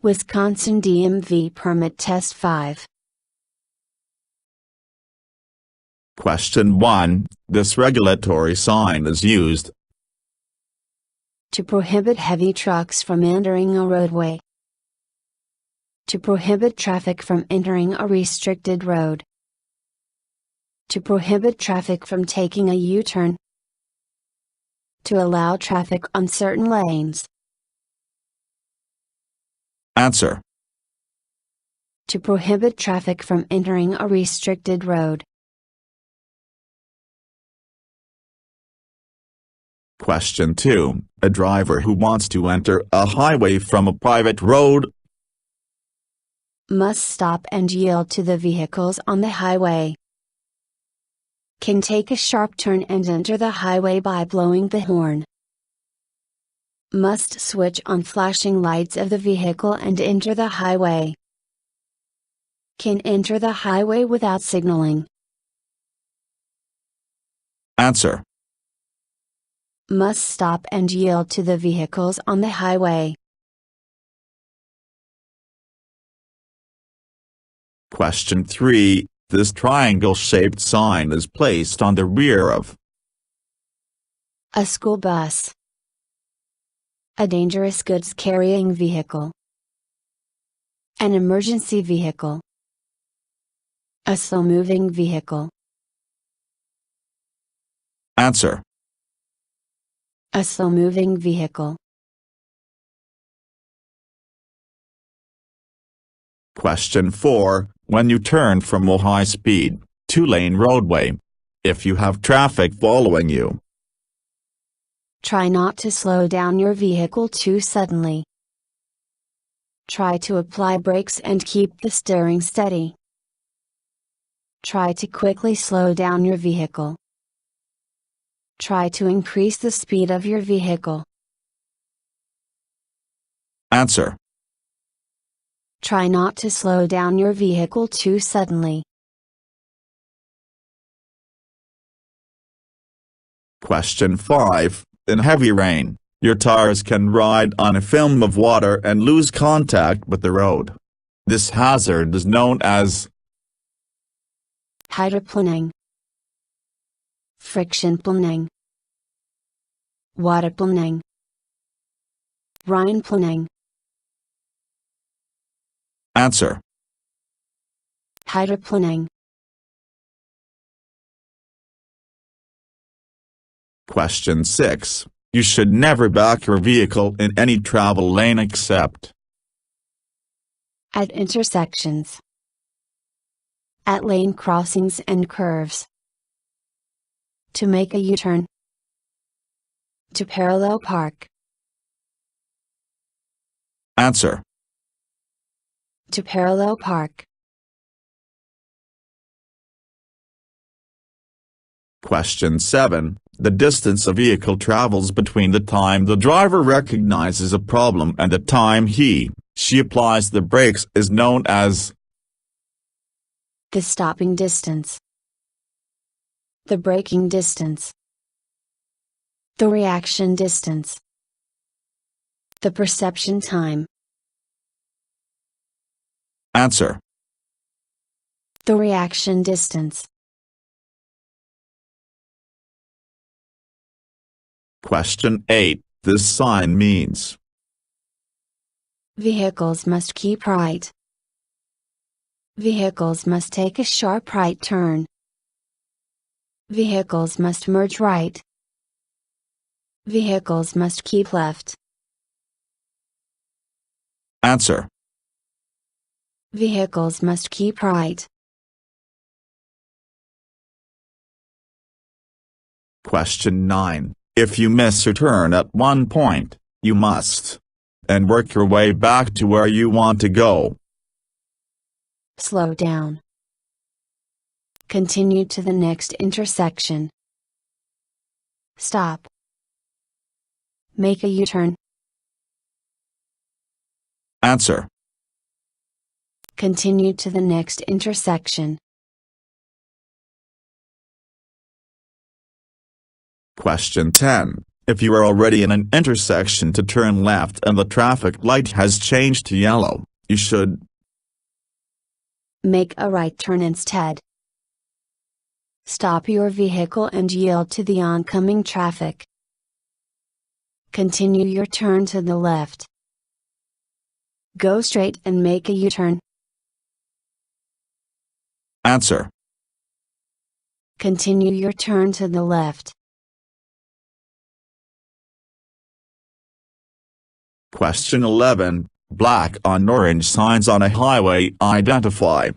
Wisconsin DMV Permit Test 5. Question 1. This regulatory sign is used to prohibit heavy trucks from entering a roadway, to prohibit traffic from entering a restricted road, to prohibit traffic from taking a U-turn, to allow traffic on certain lanes. Answer. To prohibit traffic from entering a restricted road. Question 2. A driver who wants to enter a highway from a private road must stop and yield to the vehicles on the highway. Can take a sharp turn and enter the highway by blowing the horn. Must switch on flashing lights of the vehicle and enter the highway. Can enter the highway without signaling. Answer. Must stop and yield to the vehicles on the highway. Question 3. This triangle-shaped sign is placed on the rear of a school bus, a dangerous goods carrying vehicle, an emergency vehicle, a slow-moving vehicle. Answer. A slow-moving vehicle. Question 4. When you turn from a high-speed, two-lane roadway, if you have traffic following you, try not to slow down your vehicle too suddenly. Try to apply brakes and keep the steering steady. Try to quickly slow down your vehicle. Try to increase the speed of your vehicle. Answer. Try not to slow down your vehicle too suddenly. Question 5. In heavy rain, your tires can ride on a film of water and lose contact with the road. This hazard is known as hydroplaning, friction planing, waterplaning, rainplaning. Answer. Hydroplaning. Question 6. You should never back your vehicle in any travel lane except at intersections, at lane crossings and curves, to make a U-turn, to parallel park. Answer. To parallel park. Question 7. The distance a vehicle travels between the time the driver recognizes a problem and the time she applies the brakes is known as the stopping distance, the braking distance, the reaction distance, the perception time. Answer. The reaction distance. Question 8. This sign means vehicles must keep right. Vehicles must take a sharp right turn. Vehicles must merge right. Vehicles must keep left. Answer. Vehicles must keep right. Question 9. If you miss your turn at one point, you must and work your way back to where you want to go. Slow down. Continue to the next intersection. Stop. Make a U-turn. Answer. Continue to the next intersection. Question 10. If you are already in an intersection to turn left and the traffic light has changed to yellow, you should make a right turn instead. Stop your vehicle and yield to the oncoming traffic. Continue your turn to the left. Go straight and make a U-turn. Answer. Continue your turn to the left. Question 11. Black on orange signs on a highway identify.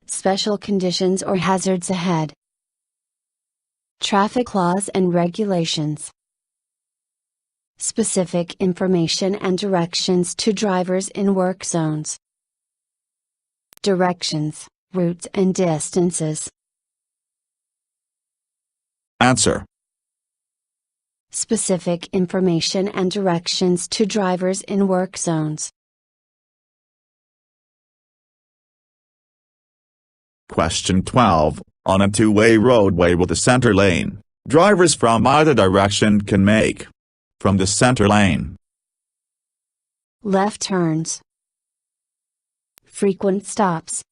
Special conditions or hazards ahead. Traffic laws and regulations. Specific information and directions to drivers in work zones. Directions, routes and distances. Answer. Specific information and directions to drivers in work zones. Question 12. On a two-way roadway with a center lane, drivers from either direction can make from the center lane left turns, frequent stops,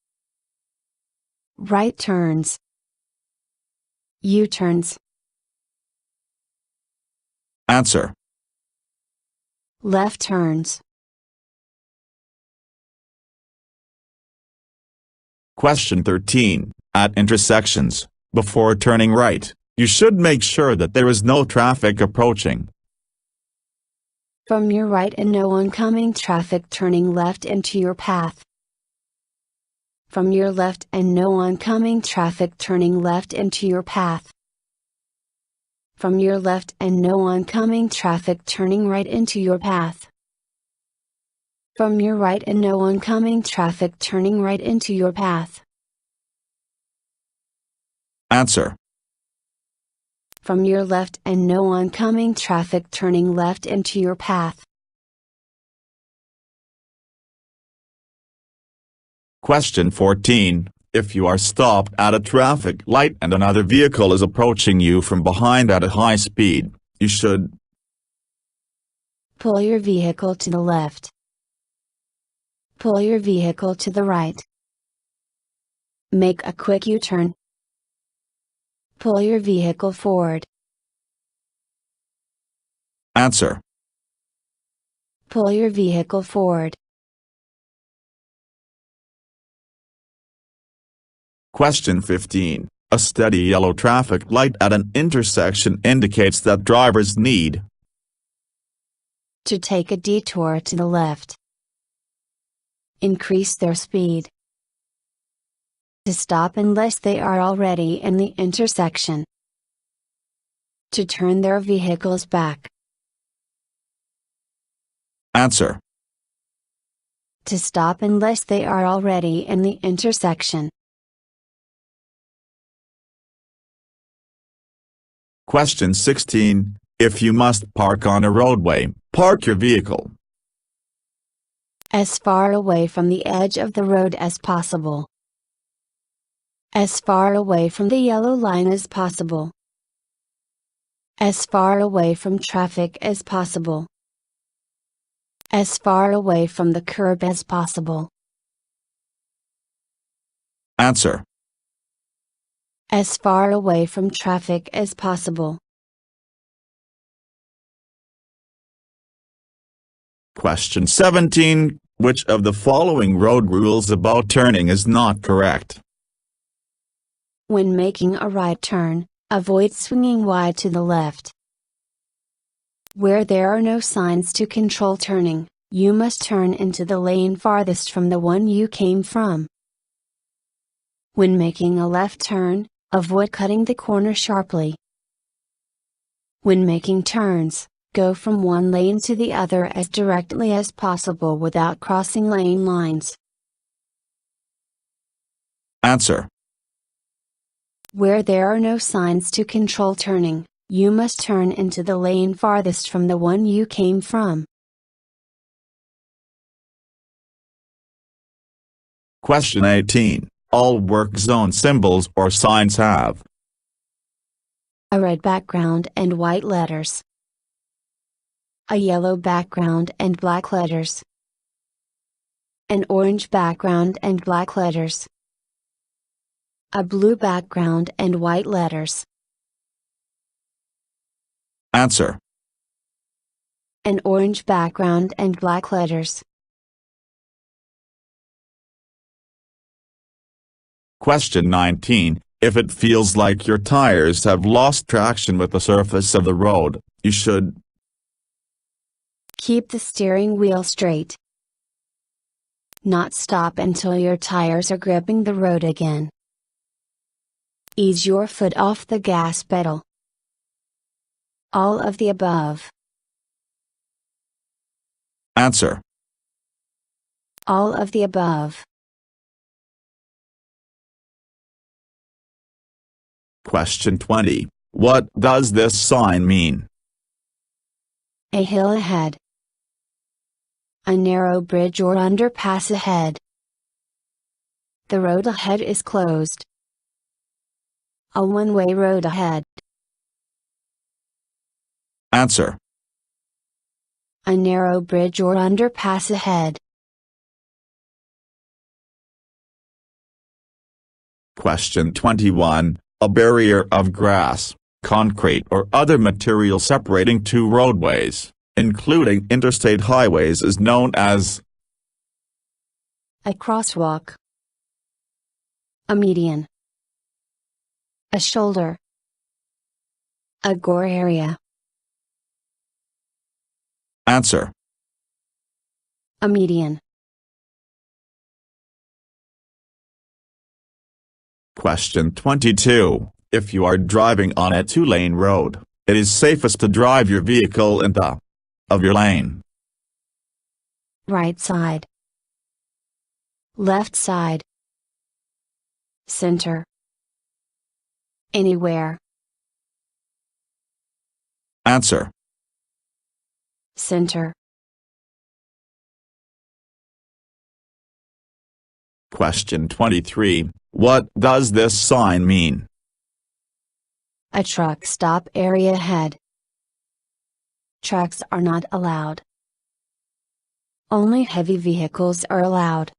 right turns, U-turns. Answer. Left turns. Question 13. At intersections, before turning right, you should make sure that there is no traffic approaching from your right and no oncoming traffic turning left into your path. From your left and no oncoming traffic turning left into your path. From your left and no oncoming traffic turning right into your path. From your right and no oncoming traffic turning right into your path. Answer. From your left and no oncoming traffic turning left into your path. Question 14. If you are stopped at a traffic light and another vehicle is approaching you from behind at a high speed, you should pull your vehicle to the left. Pull your vehicle to the right. Make a quick U-turn. Pull your vehicle forward. Answer. Pull your vehicle forward. Question 15. A steady yellow traffic light at an intersection indicates that drivers need to take a detour to the left. Increase their speed. To stop unless they are already in the intersection. To turn their vehicles back. Answer. To stop unless they are already in the intersection. Question 16. If you must park on a roadway, park your vehicle as far away from the edge of the road as possible. As far away from the yellow line as possible. As far away from traffic as possible. As far away from the curb as possible. Answer. As far away from traffic as possible. Question 17. Which of the following road rules about turning is not correct? When making a right turn, avoid swinging wide to the left. Where there are no signs to control turning, you must turn into the lane farthest from the one you came from. When making a left turn, avoid cutting the corner sharply. When making turns, go from one lane to the other as directly as possible without crossing lane lines. Answer. Where there are no signs to control turning, you must turn into the lane farthest from the one you came from. Question 18. All work zone symbols or signs have A red background and white letters. A yellow background and black letters. An orange background and black letters. A blue background and white letters. Answer. An orange background and black letters. Question 19. If it feels like your tires have lost traction with the surface of the road, you should keep the steering wheel straight. Not stop until your tires are gripping the road again. Ease your foot off the gas pedal. All of the above. Answer. All of the above. Question 20. What does this sign mean? A hill ahead. A narrow bridge or underpass ahead. The road ahead is closed. A one-way road ahead. Answer. A narrow bridge or underpass ahead. Question 21. A barrier of grass, concrete or other material separating two roadways, including interstate highways, is known as a crosswalk. A median. A shoulder. A gore area. Answer. A median. Question 22. If you are driving on a two-lane road, it is safest to drive your vehicle in the of your lane. Right side. Left side. Center. Anywhere. Answer. Center. Question 23. What does this sign mean? A truck stop area ahead. Trucks are not allowed. Only heavy vehicles are allowed.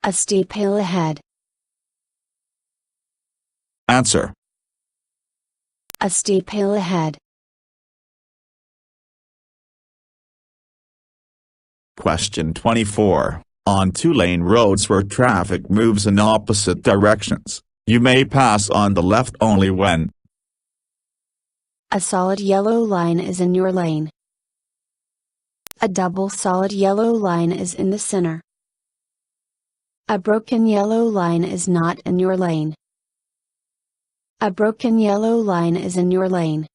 A steep hill ahead. Answer. A steep hill ahead. Question 24. On two-lane roads where traffic moves in opposite directions, you may pass on the left only when a solid yellow line is in your lane. A double solid yellow line is in the center. A broken yellow line is not in your lane. A broken yellow line is in your lane.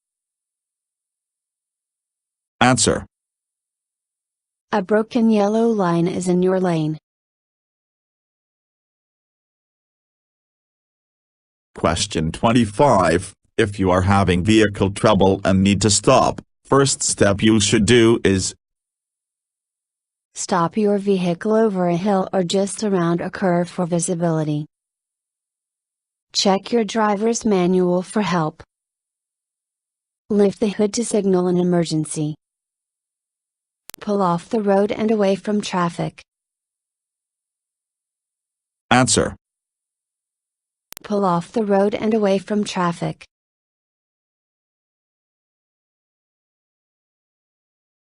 Answer. A broken yellow line is in your lane. Question 25. If you are having vehicle trouble and need to stop, first step you should do is stop your vehicle over a hill or just around a curve for visibility. Check your driver's manual for help. Lift the hood to signal an emergency. Pull off the road and away from traffic. Answer. Pull off the road and away from traffic.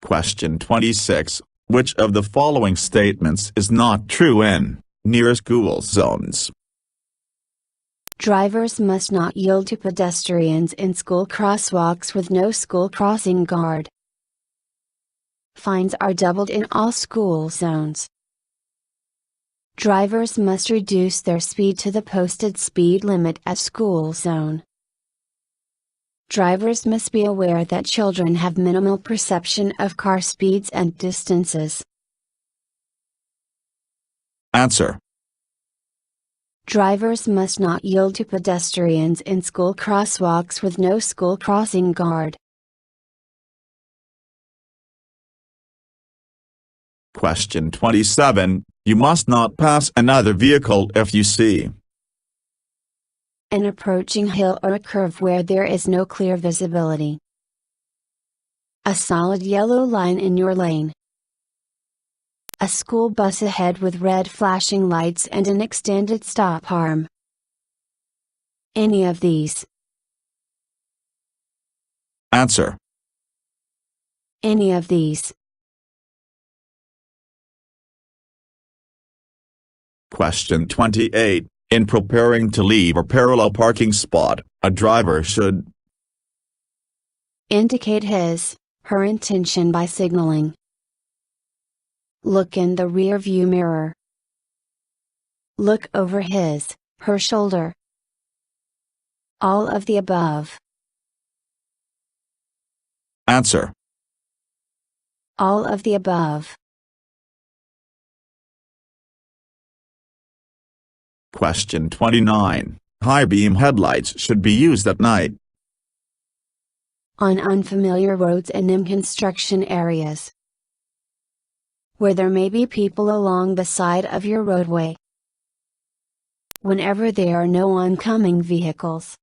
Question 26. Which of the following statements is not true in near school zones? Drivers must not yield to pedestrians in school crosswalks with no school crossing guard. Fines are doubled in all school zones. Drivers must reduce their speed to the posted speed limit at school zone. Drivers must be aware that children have minimal perception of car speeds and distances. Answer. Drivers must not yield to pedestrians in school crosswalks with no school crossing guard. Question 27. You must not pass another vehicle if you see An approaching hill or a curve where there is no clear visibility. A solid yellow line in your lane. A school bus ahead with red flashing lights and an extended stop arm. Any of these. Answer. Any of these. Question 28. In preparing to leave a parallel parking spot, a driver should indicate her intention by signaling. Look in the rear view mirror. Look over her shoulder. All of the above. Answer. All of the above. Question 29. High beam headlights should be used at night. On unfamiliar roads and in construction areas. Where there may be people along the side of your roadway. Whenever there are no oncoming vehicles.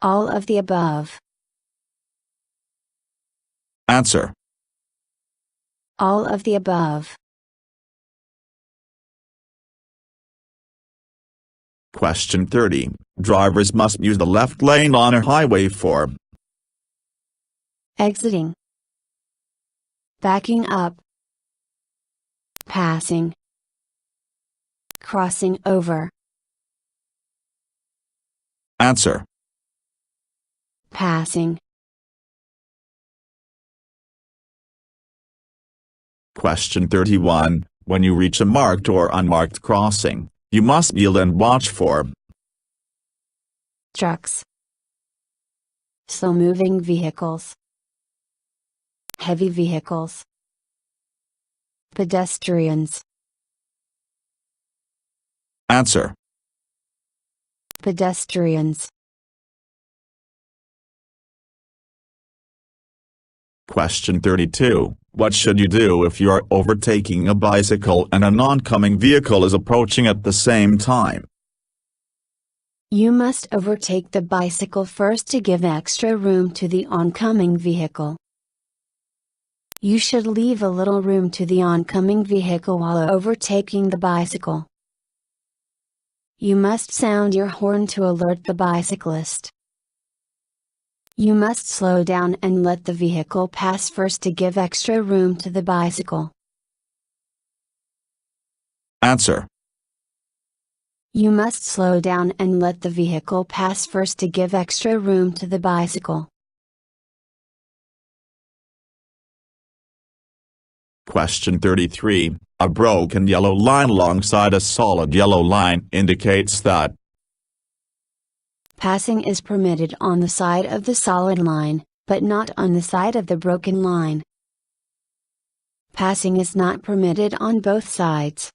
All of the above. Answer. All of the above. Question 30. Drivers must use the left lane on a highway for exiting, backing up, passing, crossing over. Answer. Passing. Question 31. When you reach a marked or unmarked crossing, you must yield and watch for trucks, slow-moving vehicles, heavy vehicles, pedestrians. Answer. Pedestrians. Question 32. What should you do if you are overtaking a bicycle and an oncoming vehicle is approaching at the same time? You must overtake the bicycle first to give extra room to the oncoming vehicle. You should leave a little room to the oncoming vehicle while overtaking the bicycle. You must sound your horn to alert the bicyclist. You must slow down and let the vehicle pass first to give extra room to the bicycle. Answer. You must slow down and let the vehicle pass first to give extra room to the bicycle. Question 33. A broken yellow line alongside a solid yellow line indicates that passing is permitted on the side of the solid line, but not on the side of the broken line. Passing is not permitted on both sides.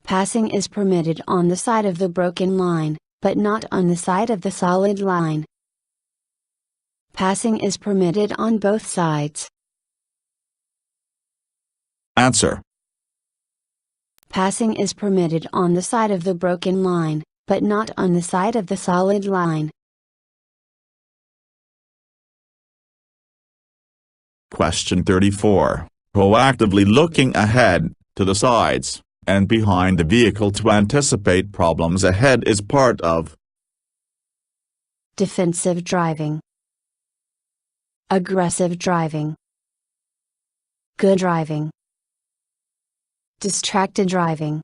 Passing is permitted on the side of the broken line, but not on the side of the solid line. Passing is permitted on both sides. Answer. Passing is permitted on the side of the broken line, but not on the side of the solid line. Question 34. Proactively looking ahead, to the sides, and behind the vehicle to anticipate problems ahead is part of defensive driving, aggressive driving, good driving, distracted driving.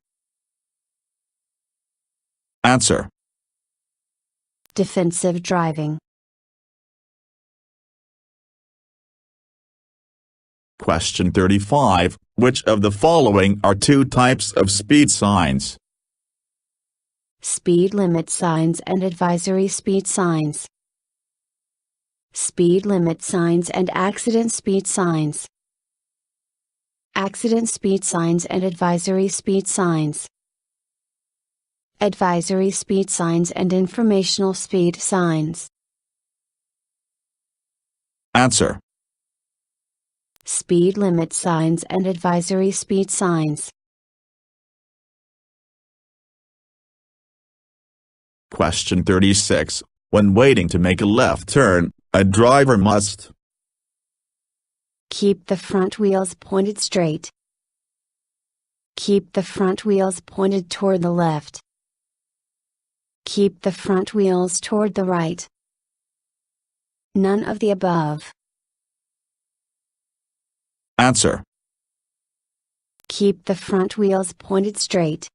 Answer. Defensive driving. Question 35. Which of the following are two types of speed signs? Speed limit signs and advisory speed signs. Speed limit signs and accident speed signs. Accident speed signs and advisory speed signs. Advisory speed signs and informational speed signs. Answer. Speed limit signs and advisory speed signs. Question 36. When waiting to make a left turn, a driver must keep the front wheels pointed straight. Keep the front wheels pointed toward the left. Keep the front wheels toward the right. None of the above. Answer. Keep the front wheels pointed straight.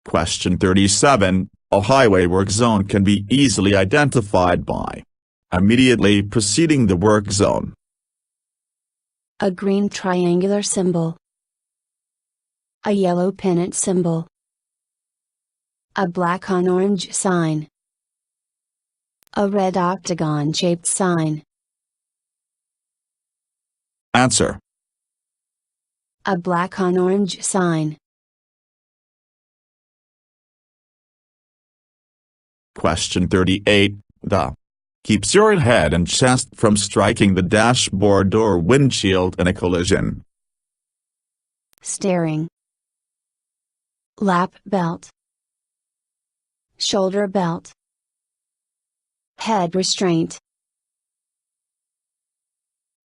Question 37. A highway work zone can be easily identified by immediately preceding the work zone. A green triangular symbol. A yellow pennant symbol. A black on orange sign. A red octagon-shaped sign. Answer. A black on orange sign. Question 38. The keeps your head and chest from striking the dashboard or windshield in a collision. Steering. Lap belt. Shoulder belt. Head restraint.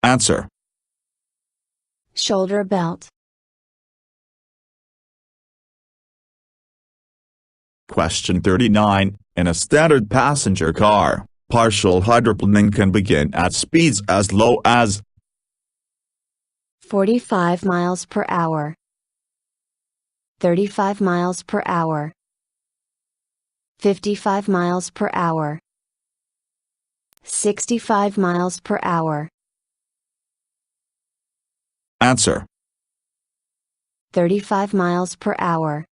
Answer. Shoulder belt. Question 39. In a standard passenger car, partial hydroplaning can begin at speeds as low as 45 miles per hour. 35 miles per hour. 55 miles per hour. 65 miles per hour. Answer. 35 miles per hour.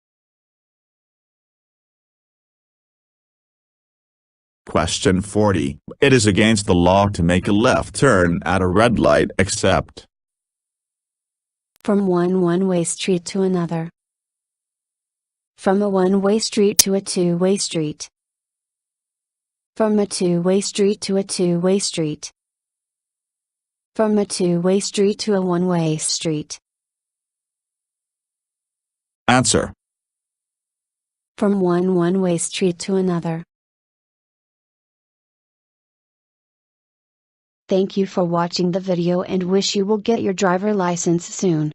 Question 40. It is against the law to make a left turn at a red light except from one-way street to another. From a one-way street to a two-way street. From a two-way street to a two-way street. From a two-way street to a one-way street. Answer. From one-way street to another. Thank you for watching the video and wish you will get your driver license soon.